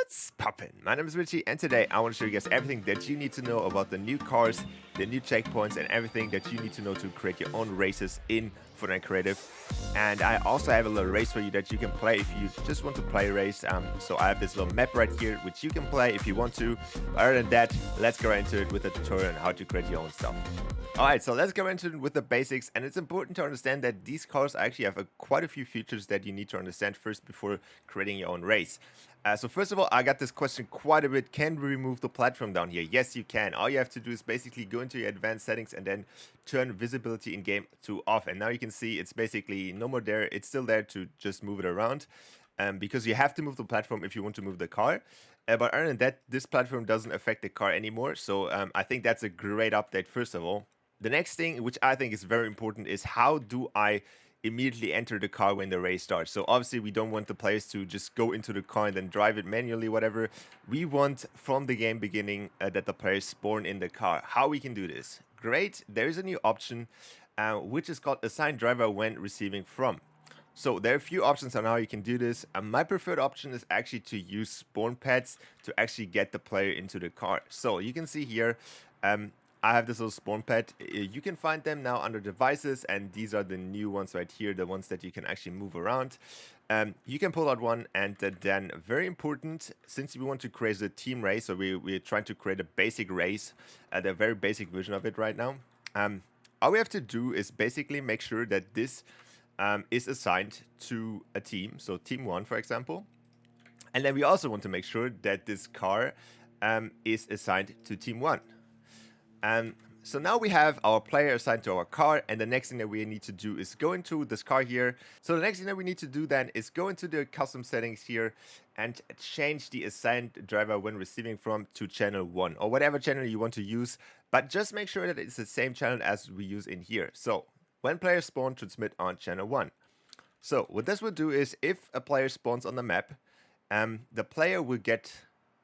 What's poppin'? My name is Richie, and today I want to show you guys everything that you need to know about the new cars, the new checkpoints, and everything that you need to know to create your own races in Fortnite Creative. And I also have a little race for you that you can play if you just want to play a race. So I have this little map right here, which you can play if you want to. But other than that, let's go right into it with a tutorial on how to create your own stuff. Alright, so let's go into it with the basics, and it's important to understand that these cars actually have quite a few features that you need to understand first before creating your own race. So first of all, I got this question quite a bit. Can we remove the platform down here? Yes, you can. All you have to do is basically go into your advanced settings and then turn visibility in game to off. And now you can see it's basically no more there. It's still there to just move it around. Because you have to move the platform if you want to move the car. But other than that, this platform doesn't affect the car anymore. So I think that's a great update, first of all. The next thing, which I think is very important, is how do I immediately enter the car when the race starts. So obviously we don't want the players to just go into the car and then drive it manually, whatever. We want from the game beginning that the players spawn in the car. How we can do this? Great, there's a new option which is called assign driver when receiving from. So there are a few options on how you can do this. My preferred option is actually to use spawn pads to actually get the player into the car. So you can see here, I have this little spawn pad. You can find them now under devices, and these are the new ones right here, the ones that you can actually move around. You can pull out one, and then very important, since we want to create a team race, so we're trying to create a basic race, the very basic version of it right now. All we have to do is basically make sure that this is assigned to a team, so team 1 for example. And then we also want to make sure that this car is assigned to team 1. So now we have our player assigned to our car, and the next thing that we need to do is go into this car here. So the next thing that we need to do then is go into the custom settings here and change the assigned driver when receiving from to channel 1 or whatever channel you want to use, but just make sure that it's the same channel as we use in here. So when players spawn, transmit on channel 1. So what this will do is if a player spawns on the map, the player will get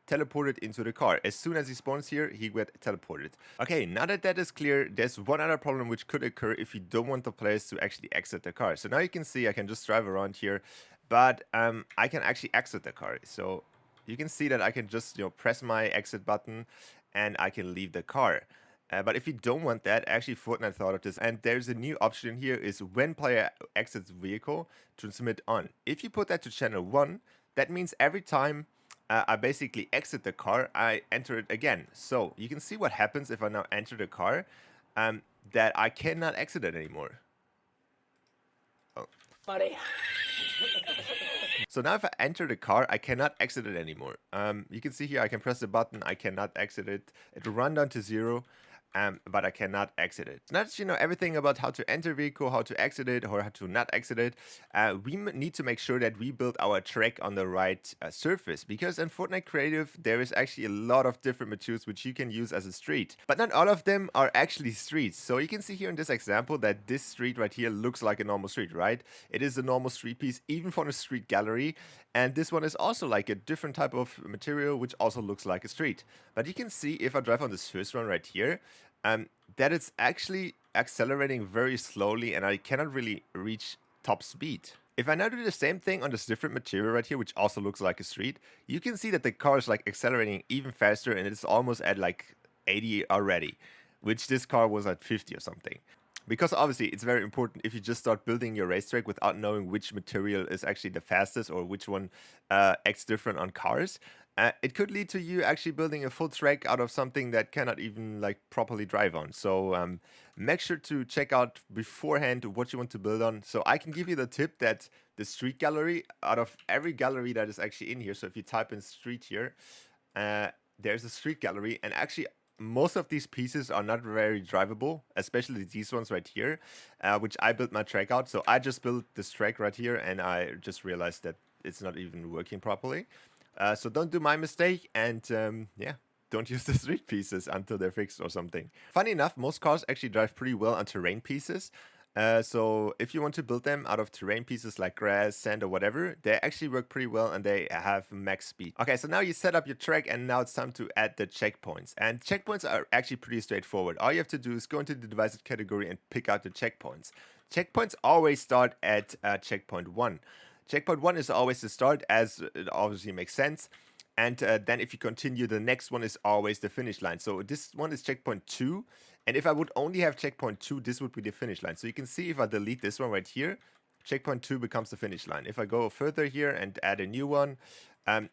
teleported into the car. As soon as he spawns here, he get teleported. Okay, now that that is clear, there's one other problem which could occur if you don't want the players to actually exit the car. So now you can see I can just drive around here, but I can actually exit the car. So you can see that I can just press my exit button and I can leave the car. But if you don't want that, actually Fortnite thought of this, and there's a new option here is when player exits vehicle, transmit on. If you put that to channel 1, that means every time I basically exit the car, I enter it again. So you can see what happens if I now enter the car, that I cannot exit it anymore. Oh. Buddy. So now if I enter the car, I cannot exit it anymore. You can see here, I can press the button, I cannot exit it. It will run down to 0. But I cannot exit it. So that's everything about how to enter vehicle, how to exit it, or how to not exit it. We need to make sure that we build our track on the right surface, because in Fortnite Creative there is actually a lot of different materials which you can use as a street, but not all of them are actually streets. So you can see here in this example that this street right here looks like a normal street, right? It is a normal street piece, even from a street gallery, and this one is also like a different type of material which also looks like a street. But you can see if I drive on this first one right here, that it's actually accelerating very slowly and I cannot really reach top speed. If I now do the same thing on this different material right here, which also looks like a street, you can see that the car is like accelerating even faster, and it's almost at like 80 already, which this car was at 50 or something. Because obviously it's very important if you just start building your racetrack without knowing which material is actually the fastest or which one acts different on cars. It could lead to you actually building a full track out of something that cannot even like properly drive on. So make sure to check out beforehand what you want to build on. So I can give you the tip that the street gallery, out of every gallery that is actually in here, so if you type in street here, there's a street gallery, and actually most of these pieces are not very drivable, especially these ones right here, which I built my track out. So I just built this track right here, and I just realized that it's not even working properly. So don't do my mistake, and yeah, don't use the street pieces until they're fixed or something. Funny enough, most cars actually drive pretty well on terrain pieces. So if you want to build them out of terrain pieces like grass, sand, or whatever, they actually work pretty well and they have max speed. Okay, so now you set up your track, and now it's time to add the checkpoints. And checkpoints are actually pretty straightforward. All you have to do is go into the devices category and pick out the checkpoints. Checkpoints always start at checkpoint 1. Checkpoint 1 is always the start, as it obviously makes sense. And then if you continue, the next one is always the finish line. So this one is checkpoint 2. And if I would only have checkpoint 2, this would be the finish line. So you can see if I delete this one right here, checkpoint 2 becomes the finish line. If I go further here and add a new one, um,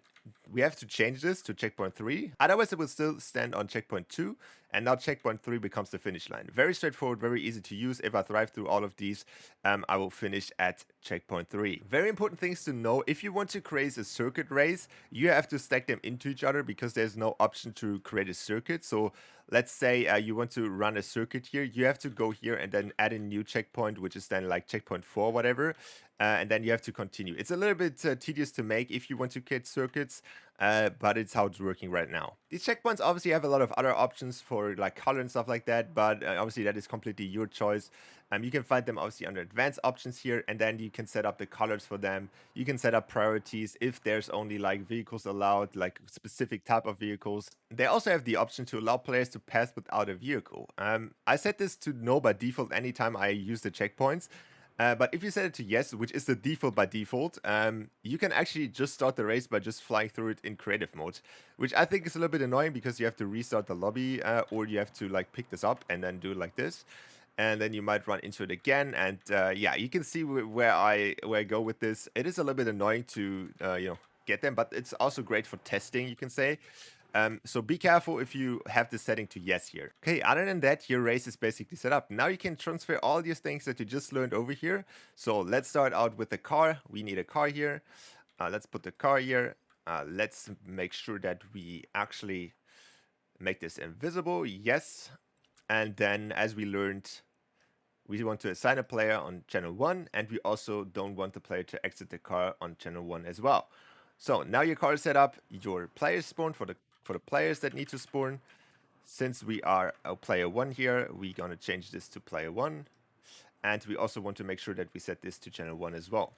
we have to change this to checkpoint 3. Otherwise, it will still stand on checkpoint 2. And now checkpoint 3 becomes the finish line. Very straightforward, very easy to use. If I thrive through all of these, I will finish at checkpoint 3. Very important things to know. If you want to create a circuit race, you have to stack them into each other because there's no option to create a circuit. So let's say you want to run a circuit here. You have to go here and then add a new checkpoint, which is then like checkpoint 4, whatever. And then you have to continue. It's a little bit tedious to make if you want to create circuits, but it's how it's working right now. These checkpoints obviously have a lot of other options for like color and stuff like that, but obviously that is completely your choice. You can find them obviously under advanced options here, and then you can set up the colors for them. You can set up priorities if there's only like vehicles allowed, like specific type of vehicles. They also have the option to allow players to pass without a vehicle. I set this to no by default anytime I use the checkpoints. But if you set it to yes, which is the default by default, you can actually just start the race by just flying through it in creative mode, which I think is a little bit annoying because you have to restart the lobby or you have to like pick this up and then do it like this. And then you might run into it again. And yeah, you can see where I go with this. It is a little bit annoying to get them, but it's also great for testing, you can say. So be careful if you have the setting to yes here. Okay, other than that, your race is basically set up. Now you can transfer all these things that you just learned over here. So let's start out with the car. We need a car here. Let's put the car here. Let's make sure that we actually make this invisible. Yes. And then as we learned, we want to assign a player on channel 1, and we also don't want the player to exit the car on channel 1 as well. So now your car is set up, your players spawn for the players that need to spawn. Since we are a player 1 here, we're gonna change this to player 1. And we also want to make sure that we set this to channel 1 as well.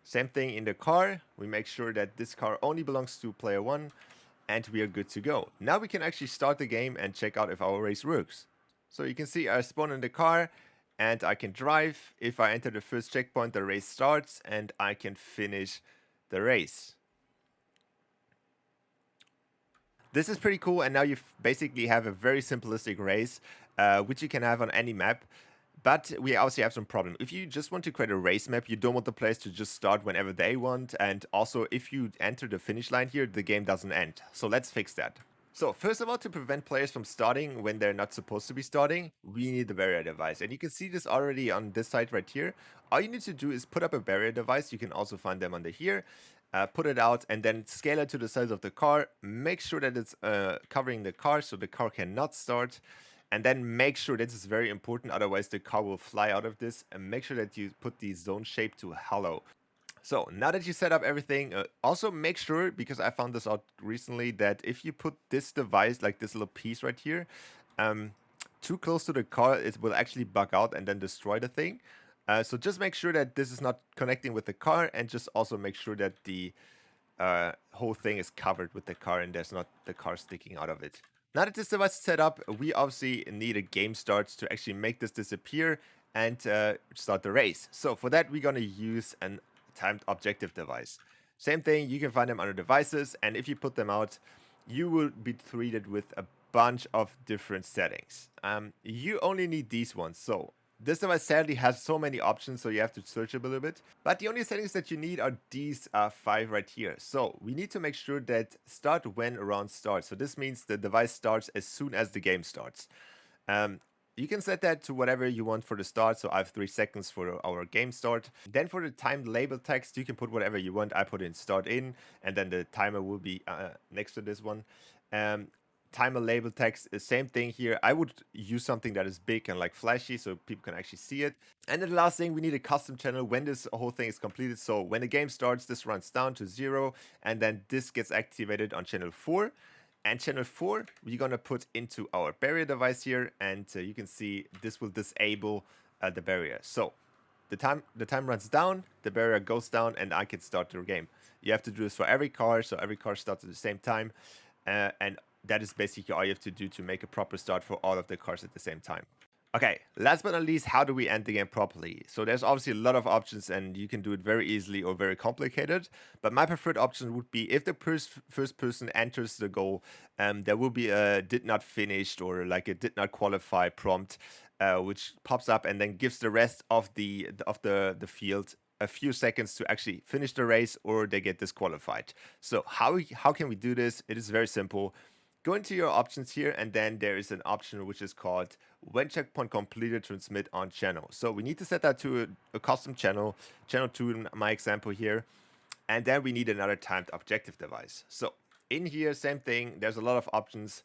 Same thing in the car, we make sure that this car only belongs to player 1, and we are good to go. Now we can actually start the game and check out if our race works. So you can see I spawn in the car, and I can drive. If I enter the first checkpoint, the race starts, and I can finish the race. This is pretty cool, and now you basically have a very simplistic race, which you can have on any map. But we also have some problem. If you just want to create a race map, you don't want the players to just start whenever they want. And also, if you enter the finish line here, the game doesn't end. So let's fix that. So first of all, to prevent players from starting when they're not supposed to be starting, we need the barrier device. And you can see this already on this side right here. All you need to do is put up a barrier device. You can also find them under here. Put it out and then scale it to the size of the car. Make sure that it's covering the car so the car cannot start. And then make sure, this is very important, otherwise the car will fly out of this. And make sure that you put the zone shape to hollow. So now that you set up everything, also make sure, because I found this out recently, that if you put this device, like this little piece right here, too close to the car, it will actually bug out and then destroy the thing. So just make sure that this is not connecting with the car, and just also make sure that the whole thing is covered with the car and there's not the car sticking out of it. Now that this device is set up, we obviously need a game start to actually make this disappear and start the race. So for that, we're going to use an timed objective device. Same thing, you can find them under devices, and if you put them out, you will be treated with a bunch of different settings. You only need these ones. So this device sadly has so many options, so you have to search a little bit. But the only settings that you need are these 5 right here. So we need to make sure that start when round starts. So this means the device starts as soon as the game starts. You can set that to whatever you want for the start. So I have 3 seconds for our game start. Then for the timed label text, you can put whatever you want. I put in start in, and then the timer will be next to this one. Timer label text is same thing here. I would use something that is big and like flashy so people can actually see it. And then the last thing, we need a custom channel when this whole thing is completed. So when the game starts, this runs down to 0, and then this gets activated on channel 4. And channel 4, we're gonna put into our barrier device here, and you can see this will disable the barrier. So the time runs down, the barrier goes down, and I can start the game. You have to do this for every car, so every car starts at the same time, and that is basically all you have to do to make a proper start for all of the cars at the same time. Okay, last but not least, how do we end the game properly? So there's obviously a lot of options and you can do it very easily or very complicated. But my preferred option would be if the first person enters the goal, there will be a did not finished or like a did not qualify prompt, which pops up and then gives the rest of the field a few seconds to actually finish the race or they get disqualified. So how can we do this? It is very simple. Go into your options here, and then there is an option which is called when checkpoint completed, transmit on channel. So we need to set that to a custom channel, channel 2 in my example here, and then we need another timed objective device. So in here, same thing, there's a lot of options.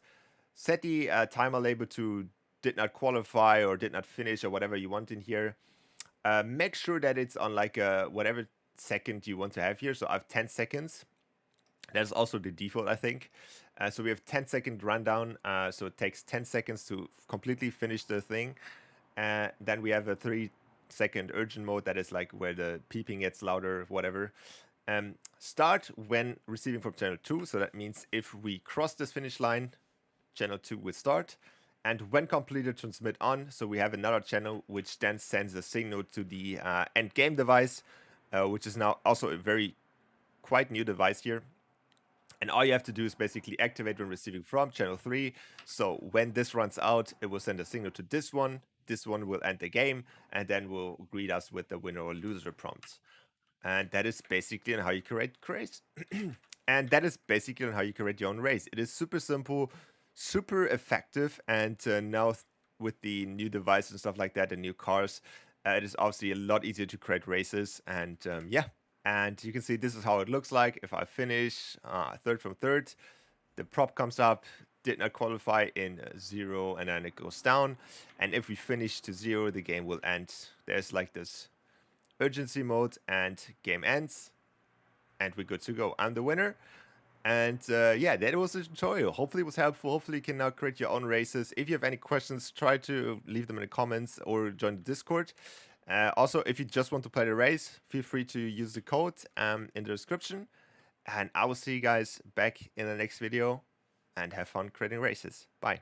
Set the timer label to did not qualify or did not finish or whatever you want in here. Make sure that it's on like whatever second you want to have here. So I have 10 seconds. That's also the default, I think. So we have 10-second rundown. So it takes 10 seconds to completely finish the thing. Then we have a 3-second urgent mode that is like where the peeping gets louder, whatever. Start when receiving from channel 2. So that means if we cross this finish line, channel 2 will start. And when completed, transmit on. So we have another channel which then sends a signal to the end game device, which is now also a very quite new device here. And all you have to do is basically activate when receiving from channel 3. So when this runs out, it will send a signal to this one. This one will end the game and then will greet us with the winner or loser prompts. And that is basically on how you create race. And that is basically on how you create your own race. It is super simple, super effective. And now with the new device and stuff like that, the new cars, it is obviously a lot easier to create races. And yeah. And you can see this is how it looks like. If I finish third from third, the prop comes up, did not qualify in 0, and then it goes down. And if we finish to 0, the game will end. There's like this urgency mode and game ends. And we're good to go. I'm the winner. And yeah, that was the tutorial. Hopefully it was helpful. Hopefully you can now create your own races. If you have any questions, try to leave them in the comments or join the Discord. Also, if you just want to play the race, feel free to use the code in the description. And I will see you guys back in the next video and have fun creating races. Bye.